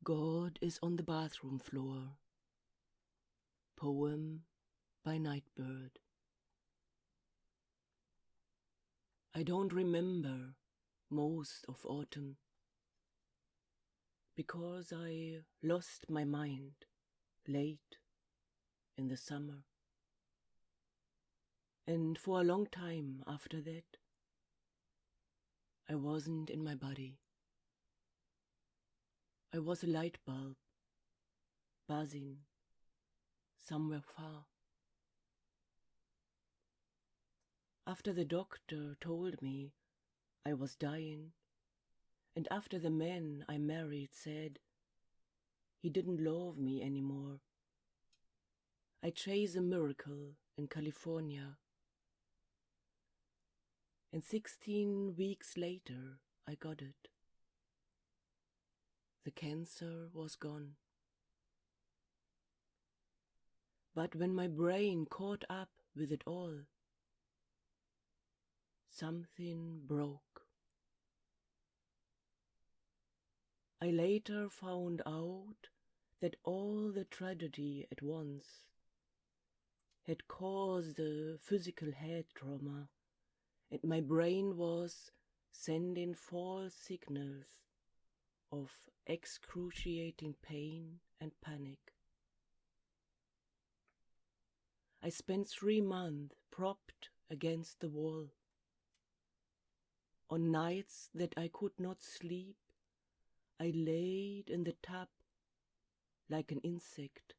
God is on the bathroom floor. Poem by Nightbirde. I don't remember most of autumn, because I lost my mind late in the summer. And for a long time after that, I wasn't in my body. I was a light bulb, buzzing somewhere far. After the doctor told me I was dying, and after the man I married said he didn't love me anymore, I chased a miracle in California. And 16 weeks later I got it. The cancer was gone. But when my brain caught up with it all, something broke. I later found out that all the tragedy at once had caused a physical head trauma, and my brain was sending false signals of excruciating pain and panic. I spent 3 months propped against the wall. On nights that I could not sleep, I laid in the tub like an insect,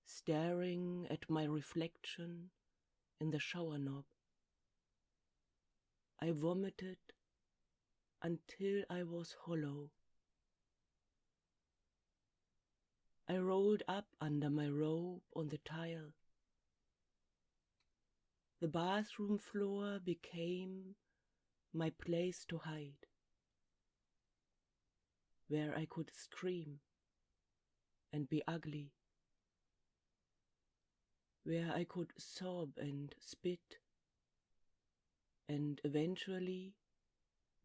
staring at my reflection in the shower knob. I vomited until I was hollow. I rolled up under my robe on the tile. The bathroom floor became my place to hide, where I could scream and be ugly, where I could sob and spit, and eventually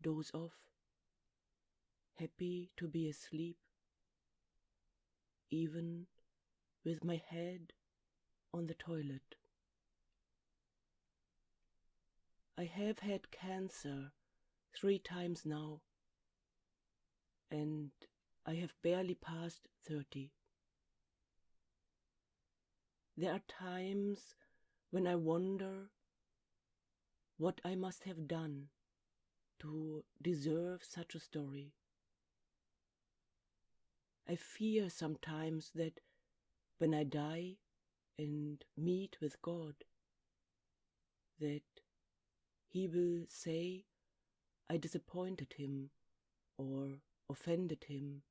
doze off, happy to be asleep, even with my head on the toilet. I have had cancer 3 times now, and I have barely passed 30. There are times when I wonder what I must have done to deserve such a story. I fear sometimes that when I die and meet with God, that He will say I disappointed Him, or offended Him,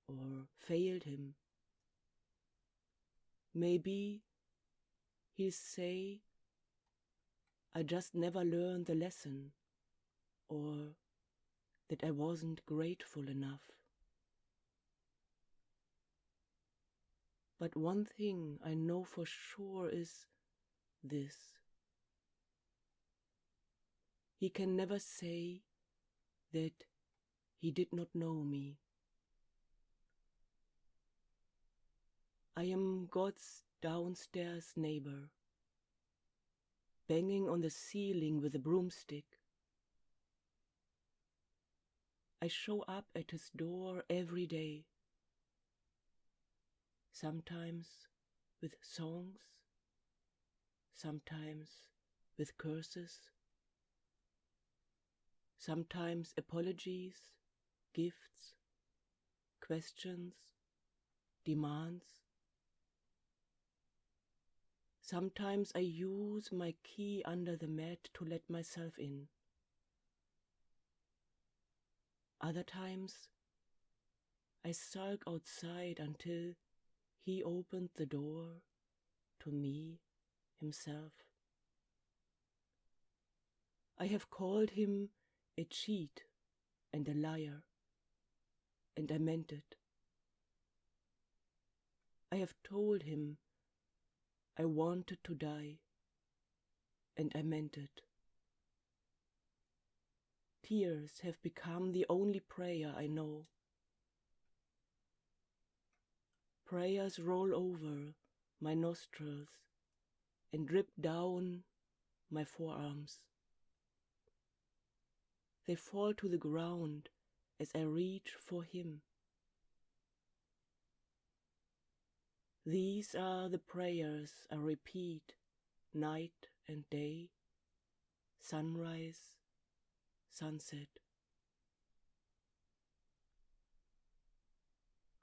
or failed Him. Maybe He'll say I just never learned the lesson, or that I wasn't grateful enough. But one thing I know for sure is this: He can never say that He did not know me. I am God's downstairs neighbor, banging on the ceiling with a broomstick. I show up at His door every day, sometimes with songs, sometimes with curses, sometimes apologies, gifts, questions, demands. Sometimes I use my key under the mat to let myself in. Other times I sulk outside until He opened the door to me, Himself. I have called Him a cheat and a liar, and I meant it. I have told Him I wanted to die, and I meant it. Tears have become the only prayer I know. prayers roll over my nostrils and drip down my forearms. They fall to the ground as I reach for him. These are the prayers I repeat night and day, sunrise, sunset.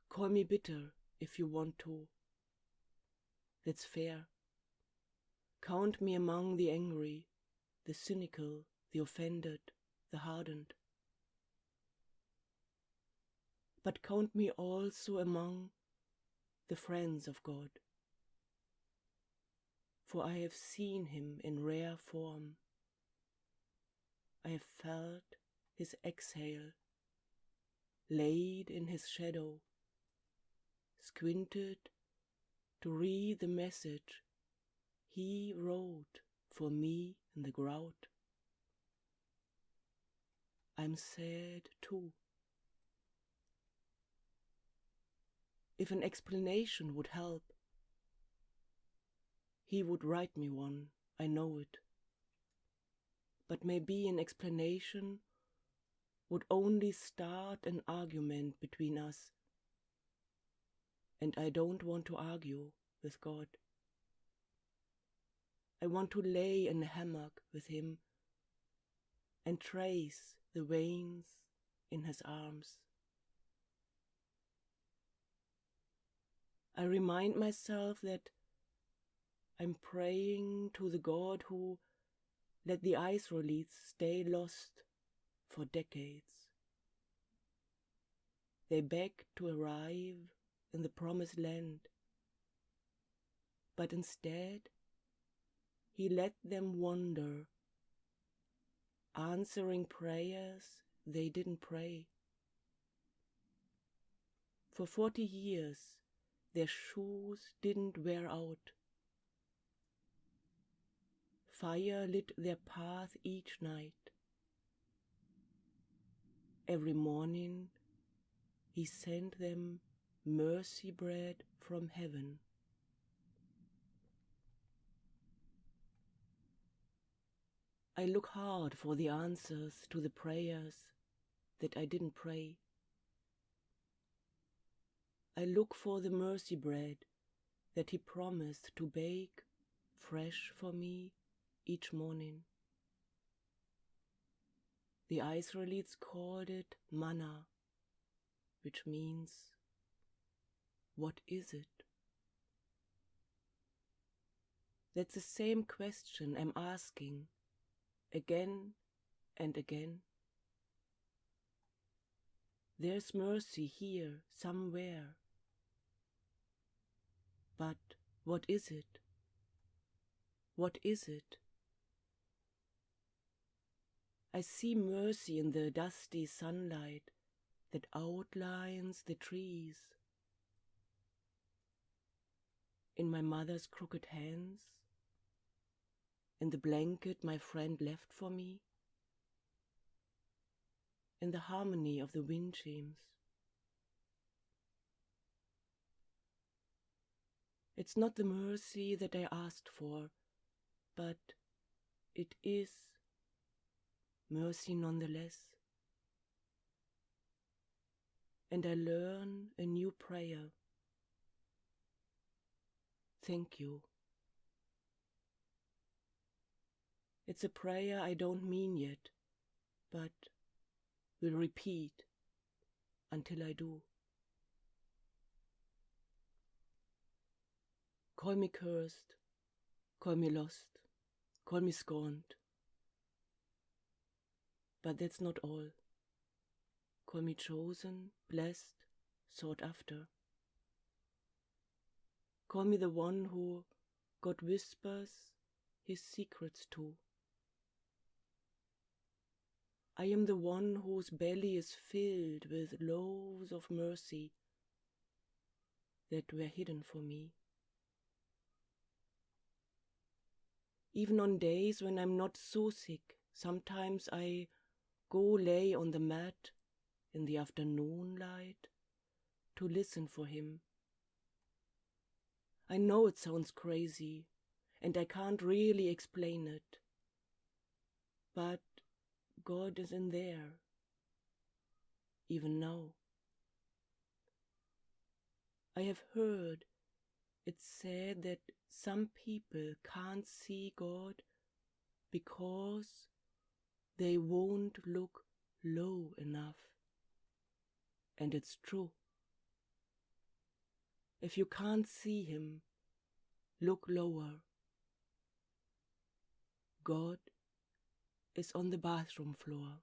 Call me bitter if you want to. That's fair. Count me among the angry, the cynical, the offended, the hardened. But count me also among the friends of God, for I have seen him in rare form. I have felt his exhale, laid in his shadow, squinted to read the message he wrote for me in the grout. I'm sad too. If an explanation would help, he would write me one, I know it. But maybe an explanation would only start an argument between us, and I don't want to argue with God. I want to lay in a hammock with him and trace the veins in his arms. I remind myself that I'm praying to the God who let the Israelites stay lost for decades. They begged to arrive in the promised land, but instead he let them wander, answering prayers they didn't pray. For 40 years their shoes didn't wear out. Fire lit their path each night. Every morning he sent them mercy bread from heaven. I look hard for the answers to the prayers that I didn't pray. I look for the mercy bread that he promised to bake fresh for me each morning. The Israelites called it manna, which means, what is it? That's the same question I'm asking again and again. There's mercy here somewhere. But what is it? What is it? I see mercy in the dusty sunlight that outlines the trees, in my mother's crooked hands, in the blanket my friend left for me, in the harmony of the wind chimes. It's not the mercy that I asked for, but it is mercy nonetheless. And I learn a new prayer. Thank you. It's a prayer I don't mean yet, but will repeat until I do. Call me cursed, call me lost, call me scorned. But that's not all. Call me chosen, blessed, sought after. Call me the one who God whispers his secrets to. I am the one whose belly is filled with loaves of mercy that were hidden for me. Even on days when I'm not so sick, sometimes I go lay on the mat in the afternoon light to listen for him, I know it sounds crazy, and I can't really explain it. But God is in there, even now. I have heard it said that some people can't see God because they won't look low enough. And it's true. If you can't see Him, look lower. God is on the bathroom floor.